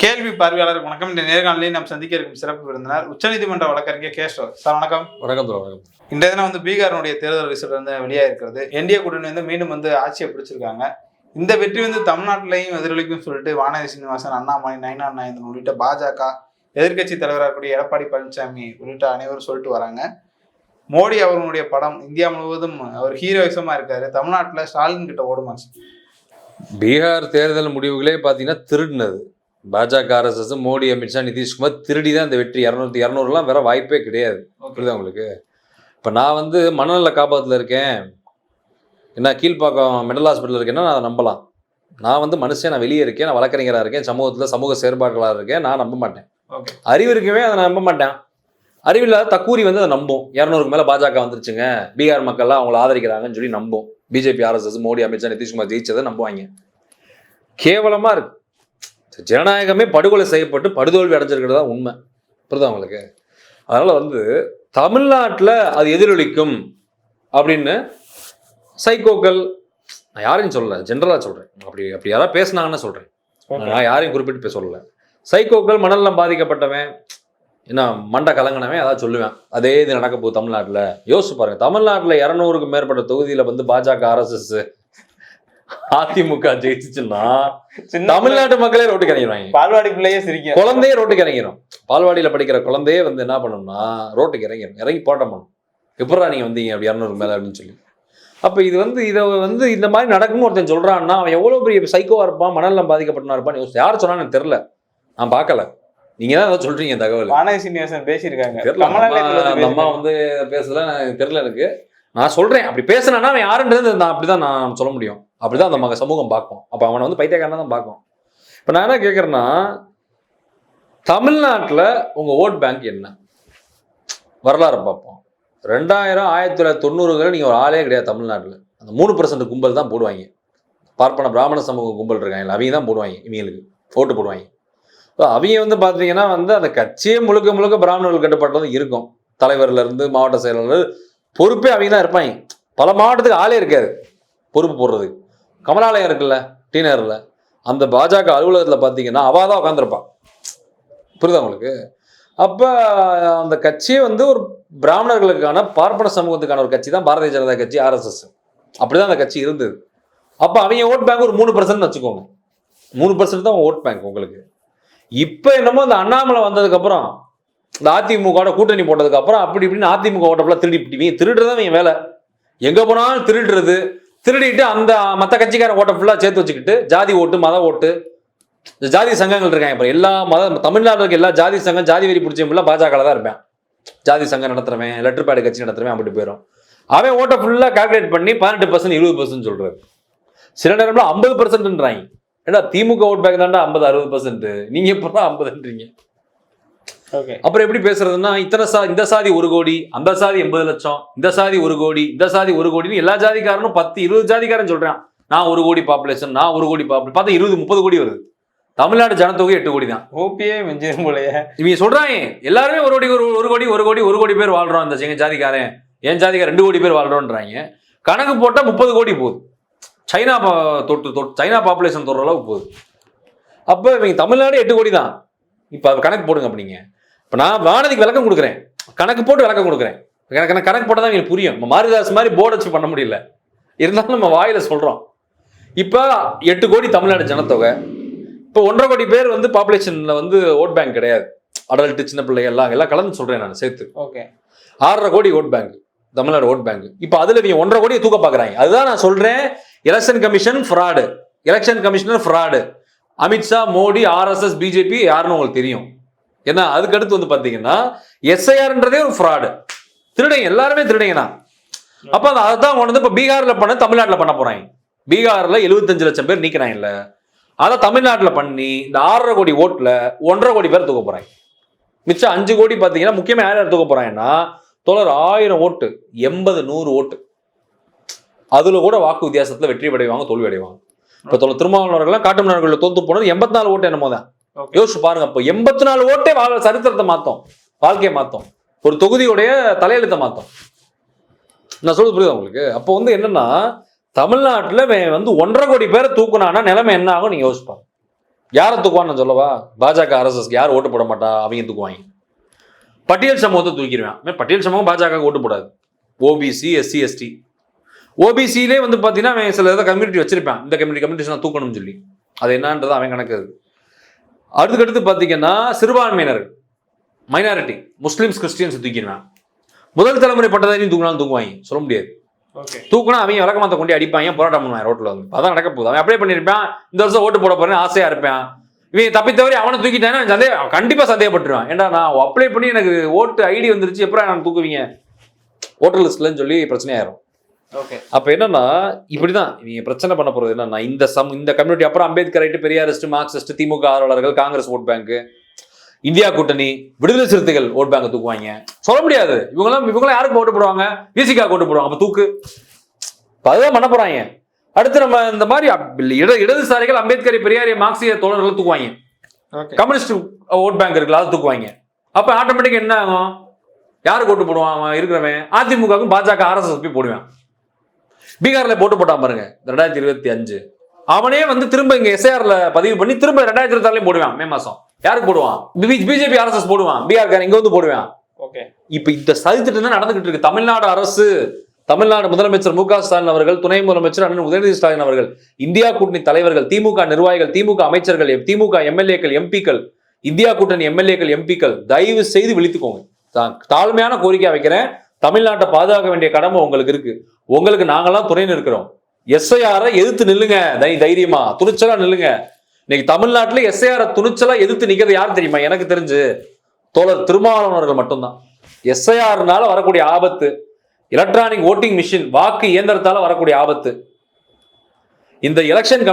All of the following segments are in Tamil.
கேள்வி பார்வையாளருக்கு வணக்கம். இந்த நேர்காணலில் நாம் சந்திக்க இருக்கும் சிறப்பு விருந்தினர் உச்சநீதிமன்ற வழக்கறிஞர் கேஷவ் சார். வணக்கம். வணக்கம். இந்த தினம் பீகாரினுடைய தேர்தல் ரிசல்ட் வெளியாக இருக்கிறது. என்டிஏ கூட்டணி மீண்டும் ஆட்சியை பிடிச்சிருக்காங்க. இந்த வெற்றி தமிழ்நாட்டிலையும் எதிரொலிக்கும் சொல்லிட்டு வானதி சீனிவாசன், அண்ணாமலை, நயினார் நாகேந்திரன் உள்ளிட்ட பாஜக எதிர்கட்சி தலைவராக கூடிய எடப்பாடி பழனிசாமி உள்ளிட்ட அனைவரும் சொல்லிட்டு வராங்க. மோடி அவர்களுடைய படம் இந்தியா முழுவதும் அவர் ஹீரோயிசமா இருக்காரு. தமிழ்நாட்டில் ஸ்டாலின் கிட்ட ஓடுமா? பீகார் தேர்தல் முடிவுகளே பார்த்தீங்கன்னா திருடினது. பாஜக ஆர்எஸ்எஸ், மோடி, அமித்ஷா, நிதிஷ்குமார் திருடி தான் இந்த வெற்றி. 200 வேற வாய்ப்பே கிடையாது. புரியுதா உங்களுக்கு? இப்போ நான் மனநல காப்பகத்தில் இருக்கேன், என்ன கீழ்ப்பாக்கம் மெண்டல் ஹாஸ்பிட்டல் இருக்கேன்னா நான் அதை நம்பலாம். நான் மனுஷன், நான் வெளியே இருக்கேன், நான் வழக்கறிஞராக இருக்கேன், சமூகத்தில் சமூக செயற்பாடுகளாக இருக்கேன், நான் நம்ப மாட்டேன். அறிவு இருக்கவே அதை நம்ப மாட்டேன். அறிவில்லாத தக்கூரி அதை நம்பும். 200க்கு மேலே பாஜக வந்துருச்சுங்க, பீகார் மக்கள்லாம் அவங்கள ஆதரிக்கிறாங்கன்னு சொல்லி நம்பும். பிஜேபி, ஆர்எஸ்எஸ், மோடி, அமித்ஷா, நிதிஷ்குமார் ஜெயிச்சதை நம்புவாங்க. கேவலமாக இருக்கு. ஜனநாயகமே படுகொலை செய்யப்பட்டு படுதோல்வி அடைஞ்சிருக்கிறது தான் உண்மை. புரியுதா உங்களுக்கு? அதனால் தமிழ்நாட்டில் அது எதிரொலிக்கும் அப்படின்னு சைக்கோக்கள், நான் யாரையும் சொல்லலை, ஜென்ரலாக சொல்கிறேன். அப்படி யாராவது பேசினாங்கன்னு சொல்கிறேன், நான் யாரையும் குறிப்பிட்டு சொல்லலை. சைக்கோக்கள், மனநலம் பாதிக்கப்பட்டவன், என்ன மண்டை கலங்கினவன் அதான் சொல்லுவேன். அதே இது நடக்க போகுது தமிழ்நாட்டில். யோசிச்சு பாருங்க, தமிழ்நாட்டில் 200க்கும் மேற்பட்ட தொகுதியில் பாஜக, ஆர்எஸ்எஸ், அதிமுக ஜெயிச்சுன்னா தமிழ்நாட்டு மக்களே ரோட்டுக்கு இறங்கிடுவாங்க. பால்வாடி பிள்ளையே சிரிக்கும், குழந்தையே ரோட்டுக்கு இறங்கிடும். பால்வாடியில் படிக்கிற குழந்தையே என்ன பண்ணணும்னா ரோட்டுக்கு இறங்கி போட்டம் பண்ணும். எப்படா நீங்க வந்தீங்க அப்படி 200 மேல அப்படின்னு சொல்லி. அப்ப இது இதை இந்த மாதிரி நடக்கும்னு ஒருத்தன் சொல்றான்னா அவன் எவ்வளவு பெரிய சைக்கோவா இருப்பான், மனநலம் பாதிக்கப்பட்டனா இருப்பான்னு யோசிச்சு. யார் சொன்னான்னு எனக்கு தெரியல, நான் பார்க்கல. நீங்க தான் ஏதாவது சொல்றீங்க தகவல். வானதி சீனிவாசன் பேசியிருக்காங்க, அந்த அம்மா பேசல, தெரியல எனக்கு. நான் சொல்றேன், அப்படி பேசினா அவன் யாருன்றது நான் அப்படிதான் நான் சொல்ல முடியும். அப்படிதான் அந்த சமூகம் பார்க்கும். அப்ப அவனை பைத்தியக்காரனா தான் பார்க்கும். இப்ப நான் என்ன கேட்கறேன்னா, தமிழ்நாட்டில் உங்க ஓட் பேங்க் என்ன வரலாறு பார்ப்போம். 1990 நீங்க ஒரு ஆளே கிடையாது தமிழ்நாட்டில். அந்த 3% கும்பல் தான் போடுவாங்க. பார்ப்பன பிராமண சமூக கும்பல் இருக்காங்க, அவங்க தான் போடுவாங்க, இவங்களுக்கு ஓட்டு போடுவாங்க. அவங்க பார்த்தீங்கன்னா அந்த கட்சியே முழுக்க பிராமணர்கள் கட்டுப்பாட்டு இருக்கும். தலைவர்ல இருந்து மாவட்ட செயலாளர் பொறுப்பே அவங்க தான் இருப்பாங்க. பல மாவட்டத்துக்கு ஆளே இருக்காது பொறுப்பு போடுறதுக்கு. கமலாலயம் இருக்குல்ல டீனரில், அந்த பாஜக அலுவலகத்தில் பார்த்தீங்கன்னா அவள் தான் உட்காந்துருப்பான். புரியுதா உங்களுக்கு? அப்போ அந்த கட்சியே ஒரு பிராமணர்களுக்கான பார்ப்பன சமூகத்துக்கான ஒரு கட்சி தான் பாரதிய ஜனதா கட்சி, ஆர்எஸ்எஸ். அப்படிதான் அந்த கட்சி இருந்தது. அப்போ அவங்க ஓட் பேங்க் ஒரு 3% வச்சுக்கோங்க. 3% தான் ஓட் பேங்க் உங்களுக்கு. இப்போ என்னமோ இந்த அண்ணாமலை வந்ததுக்கப்புறம், இந்த அதிமுக கூட்டணி போட்டதுக்கு அப்புறம் அப்படி இப்படின்னு அதிமுக ஓட்டப்பெல்லாம் திருடுறதான் இவங்க வேலை. எங்கே போனாலும் திருடிட்டு அந்த மற்ற கட்சிக்கார ஓட்டை ஃபுல்லாக சேர்த்து வச்சுக்கிட்டு ஜாதி ஓட்டு, மத ஓட்டு, ஜாதி சங்கங்கள் இருக்காங்க. அப்புறம் எல்லா தமிழ்நாட்டில் இருக்க எல்லா ஜாதி சங்கம், ஜாதி வெறி பிடிச்சவங்களாம் பாஜகவில் தான் இருப்பேன். ஜாதி சங்கம் நடத்துறவன், லெட்டர் பேடு கட்சி நடத்துறவன் அப்படி போயிடும். அவன் ஓட்டை ஃபுல்லாக கால்குலேட் பண்ணி 18%, 20% சொல்றாரு. சில நேரம்ல 50%ன்றாங்க. ஏன்னா திமுக ஓட் பேங்க் தாண்டா 50, 60%, நீங்க எப்படா 50ன்றீங்க? அப்புறம் எப்படி பேசுறதுன்னா, இந்த சாதி 1 கோடி, அந்த சாதி 80 லட்சம், இந்த சாதி 1 கோடி, இந்த சாதி 1 கோடின்னு எல்லா ஜாதிக்காரனும் 10, 20 ஜாதிக்காரன் சொல்றான். நான் 1 கோடி பாப்புலேஷன், நான் 1 கோடி பாப்புலேஷன். பார்த்தா 20, 30 கோடி வருது. தமிழ்நாடு ஜனத்தொகை 8 கோடி தான். ஓபியே மெஞ்சிரும் போலயே. இவங்க சொல்றாங்க எல்லாருமே 1 கோடி பேர் வாழ்றோம். இந்த எங்க ஜாதிக்காரன், என் ஜாதிக்காரன் 2 கோடி பேர் வாழ்றோன்றாங்க. கணக்கு போட்டா 30 கோடி போகுது. சைனா சைனா பாப்புலேஷன் தொடுற அளவுக்கு போகுது. அப்ப இவங்க தமிழ்நாடு 8 கோடி தான். இப்ப கணக்கு போடுங்க. அப்படிங்க இப்ப நான் வானதிக்கு விளக்கம் கொடுக்குறேன், கணக்கு போட்டு விளக்கம் கொடுக்குறேன். கணக்கு போட்டால் தான் எங்களுக்கு புரியும். மாரிதாஸ் மாதிரி போர்டு வச்சு பண்ண முடியல, இருந்தாலும் நம்ம வாயில சொல்றோம். இப்ப 8 கோடி தமிழ்நாடு ஜனத்தொகை. இப்போ 1.5 கோடி பேர் பாப்புலேஷன்ல ஓட் பேங்க் கிடையாது. அடல்ட், சின்ன பிள்ளை எல்லாம் கலந்து சொல்றேன் நான் சேர்த்து. 6.5 கோடி vote bank Tamil Nadu vote bank. இப்போ அதுல நீங்க 1.5 கோடியை தூக்க பாக்குறாங்க. அதுதான் நான் சொல்றேன், election commission fraud, election commissioner fraud. Amit Shah, Modi, RSS, BJP யாருன்னு உங்களுக்கு தெரியும். ஏன்னா அதுக்கடுத்து பாத்தீங்கன்னா எஸ்ஐஆர்ன்றதே ஒரு ஃப்ராடு. திருடைங்க, எல்லாருமே திருடைங்கண்ணா. அப்ப அதான் இப்ப பீகார்ல பண்ண தமிழ்நாட்டில் பண்ண போறாங்க. பீகார்ல 75 லட்சம் பேர் நீக்கிறாங்க இல்ல, அதை தமிழ்நாட்டில் பண்ணி இந்த 6.5 கோடி ஓட்டுல 1.5 கோடி பேர் தூக்க போறாங்க. மிச்சம் 5 கோடி பாத்தீங்கன்னா முக்கியமா யார் தூக்க போறாங்கன்னா, 1000 ஓட்டு, 80, 100 ஓட்டு, அதுல கூட வாக்கு வித்தியாசத்துல வெற்றி அடைவாங்க, தோல்வி அடைவாங்க. இப்ப திருமாவளவர்கள் காட்டுமன்னார்கோவில்ல தோத்து போனது 84 ஓட்டு என்னமோ தான். யோசிச்சு பாருங்க. அப்போ 84 ஓட்டே சரித்திரத்தை மாத்தோம், வாழ்க்கையை மாத்தோம், ஒரு தொகுதியுடைய தலையெழுத்தை மாத்தோம். நான் சொல்றது புரியுது உங்களுக்கு? அப்போ என்னன்னா, தமிழ்நாட்டில் 1.5 கோடி பேரை தூக்குனானா நிலைமை என்ன ஆகும் நீங்க யோசிப்பாங்க. யாரை தூக்குவான்னு சொல்லவா? பாஜக RSS யார் ஓட்டு போட மாட்டா, அவங்க தூக்குவாங்க. பட்டியல் சமூகத்தை தூக்கிடுவேன். பட்டியல் சமூகம் பாஜக ஓட்டு போடாது. OBC SC ST OBCலே வந்து பார்த்தீங்கன்னா அவன் சில ஏதாவது கம்யூனிட்டி வச்சிருப்பான், இந்த கம்யூனிட்டிஸ் தூக்கணும்னு சொல்லி. அது என்னன்றது அவன் கணக்கு. அடுத்து பார்த்தீங்கன்னா சிறுபான்மையினர், மைனாரிட்டி, முஸ்லிம்ஸ், கிறிஸ்டியன்ஸ் தூக்கிடுவேன். முதல் தலைமுறை பட்டதாரியும் தூக்கினாலும் தூக்குவாங்க, சொல்ல முடியாது. தூக்குனா அவங்க விளக்கமாத்த கொண்டு அடிப்பாங்க, போராட்டம் பண்ணுவாங்க ரோட்ல வந்து. அதான் நடக்க போகுது. அவன் அப்ளை பண்ணியிருப்பான், இந்த வருஷம் ஓட்டு போட போறேன்னு ஆசையா இருப்பான். இவன் தப்பித்தவரை அவனை தூக்கிட்டாங்கன்னா கண்டிப்பா சந்தேகப்பட்டுருவான். ஏன்டா நான் அப்ளை பண்ணி எனக்கு ஓட்டு ID வந்துருச்சு, எப்பறம் நான் தூக்குவீங்க ஓட்டர் லிஸ்ட்லன்னு சொல்லி பிரச்சனையாயிரும். அப்ப என்னன்னா இப்படிதான் இவங்க பிரச்சனை பண்ண போறது. என்னன்னா இந்த கம்யூனிட்டி அப்புறம் அம்பேத்கர் ரைட்டு, பெரியாரிஸ்ட், மார்க்சிஸ்ட், திமுக ஆதரவாளர்கள், காங்கிரஸ் ஓட் பேங்க், இந்தியா கூட்டணி, விடுதலை சிறுத்தைகள் ஓட் பேங்க் தூக்குவாங்க. சொல்ல முடியாது. இவங்களாம் யாருக்கு ஓட்டு போடுவாங்க? விசிகா ஓட்டு போடுவாங்க. அப்ப தூக்கு அதுதான் பண்ண போறாங்க. அடுத்து நம்ம இந்த மாதிரி இடதுசாரிகள், அம்பேத்கர், பெரியாரிய, மார்க்சிய தோழர்கள் தூக்குவாங்க. கம்யூனிஸ்ட் ஓட் பேங்க் இருக்குல்ல, அதை தூக்குவாங்க. அப்ப ஆட்டோமேட்டிக் என்ன ஆகும்? யாருக்கு ஓட்டு போடுவான்? அவன் இருக்கிறவன் அதிமுகவுக்கும் பாஜக RSS போய் போடுவான். பீகார்ல போட்டு போட்டான் பாருங்க 2025. அவனே வந்து திரும்ப இங்க SIRல பதிவு பண்ணி திரும்ப 2026 போடுவான். மே மாசம் யாருக்கு போடுவான்? BJP RSS போடுவான். பீகார்காரன் இங்க வந்து போடுவான். இப்ப இந்த சதித்திட்டம் தான் நடந்துகிட்டு இருக்கு. தமிழ்நாடு அரசு, தமிழ்நாடு முதலமைச்சர் மு க ஸ்டாலின் அவர்கள், துணை முதலமைச்சர் அண்ணன் உதயநிதி ஸ்டாலின் அவர்கள், இந்தியா கூட்டணி தலைவர்கள், திமுக நிர்வாகிகள், திமுக அமைச்சர்கள், திமுக MLAக்கள், MPக்கள், இந்தியா கூட்டணி MLAக்கள், MPக்கள் தயவு செய்து விழித்துக்கோங்க. தாழ்மையான கோரிக்கையா வைக்கிறேன். தமிழ்நாட்டை பாதுகாக்க வேண்டிய கடமை உங்களுக்கு இருக்கு. உங்களுக்கு நாங்கெல்லாம் துணை நிற்கிறோம். SIR எதிர்த்து நில்லுங்க, தைரியமா துணிச்சலா நில்லுங்க. இன்னைக்கு தமிழ்நாட்டுல SIR துணிச்சலா எதிர்த்து நிக்கிறது யாரு தெரியுமா? எனக்கு தெரிஞ்சு தோழர் திருமாவளவர்கள் மட்டும்தான். SIRனால வரக்கூடிய ஆபத்து, எலக்ட்ரானிக் ஓட்டிங் மிஷின், வாக்கு இயந்திரத்தால வரக்கூடிய ஆபத்து, இந்த எலெக்ஷன்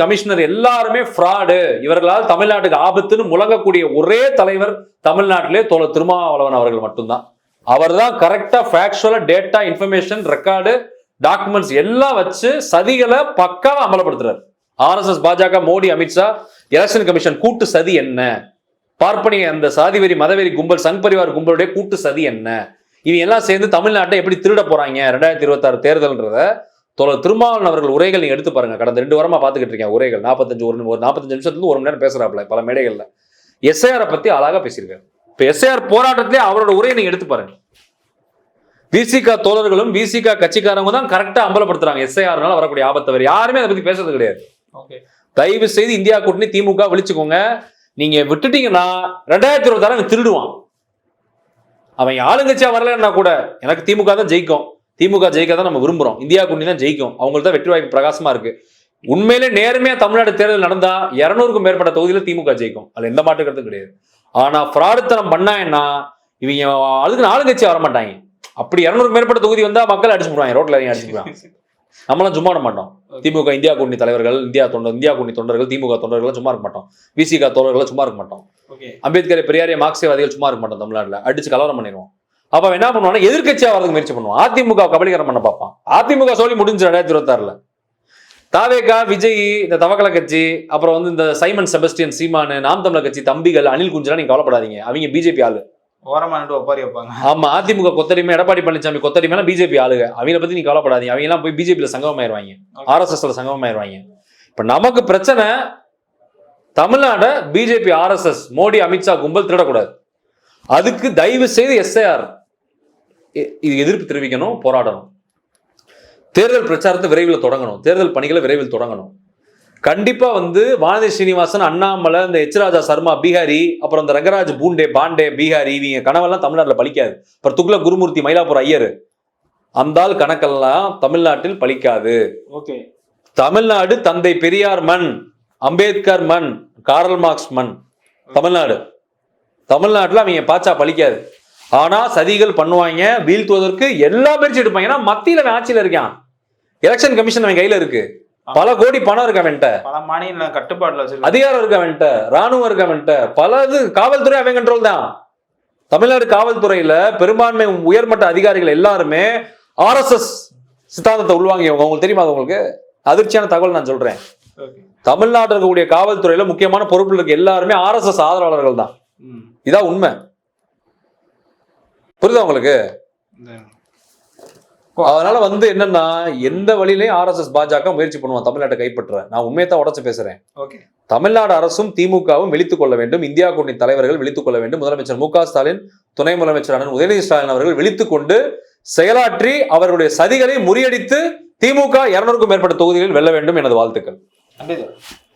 கமிஷனர் எல்லாருமே ஃப்ராடு, இவர்களால் தமிழ்நாட்டுக்கு ஆபத்துன்னு முழங்கக்கூடிய ஒரே தலைவர் தமிழ்நாட்டிலே தோழர் திருமாவளவன் அவர்கள் மட்டும்தான். அவர் தான் கரெக்டா ஃபேக்சுவலா டேட்டா, இன்ஃபர்மேஷன், ரெக்கார்டு, டாக்குமெண்ட்ஸ் எல்லாம் வச்சு சதிகளை பக்காவா அமலப்படுத்துறாரு. RSS, பாஜக, மோடி, அமித்ஷா, எலெக்ஷன் கமிஷன் கூட்டு சதி என்ன? பார்ப்பனிய அந்த சாதிவெறி, மதவெறி கும்பல், சங் பரிவார் கும்பலுடைய கூட்டு சதி என்ன? இவங்க எல்லாம் சேர்ந்து தமிழ்நாட்டை எப்படி திருட போறாங்க 2026 தேர்தல்ன்றத தோழர் திருமாவளவன் அவர்கள் உரைகள் நீங்க எடுத்து பாருங்க. கடந்த 2 வாரமா பாத்துக்கிட்டு இருக்கேன் உரைகள். 45 நிமிஷத்துல 1 மணி நேரம் பேசுறாப்ல பல மேடைகள்ல. SIR பத்தி அழகா பேசியிருக்காரு. இப்ப SIR போராட்டத்திலே அவரோட உரையை நீங்க எடுத்து பாருங்க. விசிகா தோழர்களும் விசிகா கட்சிக்காரங்க தான் கரெக்டா அம்பலப்படுத்துறாங்க SIRனால வரக்கூடிய ஆபத்தை. வேற யாருமே அதை பத்தி பேசுறது கிடையாது. தயவு செய்து இந்தியா கூட்டணி, திமுக விழிச்சுக்கோங்க. நீங்க விட்டுட்டீங்கன்னா 2026 திருடுவான். அவன் ஆளுங்கட்சியா வரலன்னா கூட எனக்கு திமுக தான் ஜெயிக்கும், திமுக ஜெயிக்க தான் நம்ம விரும்புறோம், இந்தியா கூட்டணி தான் ஜெயிக்கும், அவங்களுக்கு தான் வெற்றி வாய்ப்பு பிரகாசமா இருக்கு. உண்மையிலே நேர்மையா தமிழ்நாடு தேர்தல் நடந்தா 200க்கும் மேற்பட்ட தொகுதியில திமுக ஜெயிக்கும், அதுல எந்த மாற்று கருத்தும் கிடையாது. ஆனா ஃப்ராடுத்தனம் பண்ணாங்கன்னா இவங்க அதுக்கு ஆளுங்கட்சியா வர மாட்டாங்க. அப்படி 200க்கும் மேற்பட்ட தொகுதி வந்தா மக்கள் அடிச்சு போடுவாங்க, ரோட்ல இறங்கி அடிச்சுடுவாங்க. நம்மளாம் சும்மா விட மாட்டோம். திமுக இந்தியா கூட்டணி தலைவர்கள், இந்தியா கூட்டணி தொண்டர்கள், திமுக தொண்டர்கள் சும்மா இருக்க மாட்டோம். விசிகா தோழர்கள் சும்மா இருக்க மாட்டோம். அம்பேத்கர், பெரியாரிய, மார்க்சியவாதிகள் சும்மா இருக்க மாட்டோம். தமிழ்நாட்டுல அடிச்சு கலவரம் பண்ணிடுவோம். அப்ப என்ன பண்ணுவாங்கன்னா எதிர்கட்சியா வரதுக்கு முயற்சி பண்ணுவான். அதிமுக கபலீகரம் பண்ண பார்ப்பான். அதிமுக சொல்லி முடிஞ்சு 2026 தாவேகா, விஜய், இந்த தவக்கல கட்சி, அப்புறம் வந்து இந்த சைமன் செபஸ்டியன் சீமானு, நாம் தமிழர் கட்சி தம்பிகள், அனில் குஞ்சலாம் நீங்க கவலைப்படாதீங்க, அவங்க பிஜேபி ஆளு. ஆமா, அதிமுக கொத்தடிமை, எடப்பாடி பழனிசாமி கொத்தடிமைலாம் பிஜேபி ஆளுங்க. அவங்கள பத்தி நீங்க கவலைப்படாதீங்க. அவங்க எல்லாம் போய் பிஜேபியில சங்கமமாயிருவாங்க, RSSல சங்கமமாயிருவாங்க. இப்ப நமக்கு பிரச்சனை தமிழ்நாட பிஜேபி, RSS, மோடி, அமித்ஷா கும்பல் திருடக்கூடாது. அதுக்கு தயவு செய்து SIR இது எதிர்ப்பு தெரிவிக்கணும், போராடணும். தேர்தல் பிரச்சாரத்தை விரைவில் தொடங்கணும், தேர்தல் பணிகளை விரைவில் தொடங்கணும். கண்டிப்பா வந்து வானதி ஸ்ரீனிவாசன், அண்ணாமலை, இந்த ராஜா சர்மா பீகாரி, அப்புறம் இந்த ரங்கராஜ் பாண்டே பீகாரி, இவங்க கனவெல்லாம் தமிழ்நாட்டில் பலிக்காது. அப்புறம் துக்ள குருமூர்த்தி, மயிலாப்பூர் ஐயர், அந்த ஆள் கணக்கெல்லாம் தமிழ்நாட்டில் பலிக்காது. தமிழ்நாடு தந்தை பெரியார் மண், அம்பேத்கர் மண், கார்ல் மார்க்ஸ் மண். தமிழ்நாட்டில் அவங்க பாச்சா பலிக்காது. ஆனா சதிகள் பண்ணுவாங்க, வீழ்த்துவதற்கு எல்லா முயற்சி எடுப்பாங்க. ஏன்னா மத்தியில ஆட்சியில இருக்கான், எலெக்ஷன் கமிஷன் அவன் கையில இருக்கு, பல கோடி பணம் இருக்க வேண்ட, பல மாநில கட்டுப்பாடுல அதிகாரம் இருக்க வேண்ட, ராணுவம் இருக்க வேண்ட, பலது காவல்துறை அவன் கண்ட்ரோல் தான். தமிழ்நாடு காவல்துறையில பெரும்பான்மை உயர்மட்ட அதிகாரிகள் எல்லாருமே RSS சித்தாந்தத்தை உள்வாங்க. உங்களுக்கு தெரியுமா? அது உங்களுக்கு அதிர்ச்சியான தகவல் நான் சொல்றேன். தமிழ்நாட்டில் இருக்கக்கூடிய காவல்துறையில முக்கியமான பொறுப்புல இருக்க எல்லாருமே RSS ஆதரவாளர்கள் தான். இதான் உண்மை. புரியுதா உங்களுக்கு? அதனால வந்து என்னன்னா எந்த வழியிலையும் ஆர்எஸ்எஸ் பாஜக முயற்சி பண்ணுவான் தமிழ்நாட்டை கைப்பற்ற. நான் உண்மையத்தான் உடச்சு பேசுறேன். ஓகே. தமிழ்நாடு அரசும் திமுகவும் விழித்துக் கொள்ள வேண்டும். இந்தியா கூட்டணி தலைவர்கள் விழித்துக் கொள்ள வேண்டும். முதலமைச்சர் மு க ஸ்டாலின், துணை முதலமைச்சர் அண்ணன் உதயநிதி ஸ்டாலின் அவர்கள் விழித்துக் கொண்டு செயலாற்றி அவர்களுடைய சதிகளை முறியடித்து திமுக 200க்கும் மேற்பட்ட தொகுதிகளில் வெல்ல வேண்டும். எனது வாழ்த்துக்கள். நன்றி.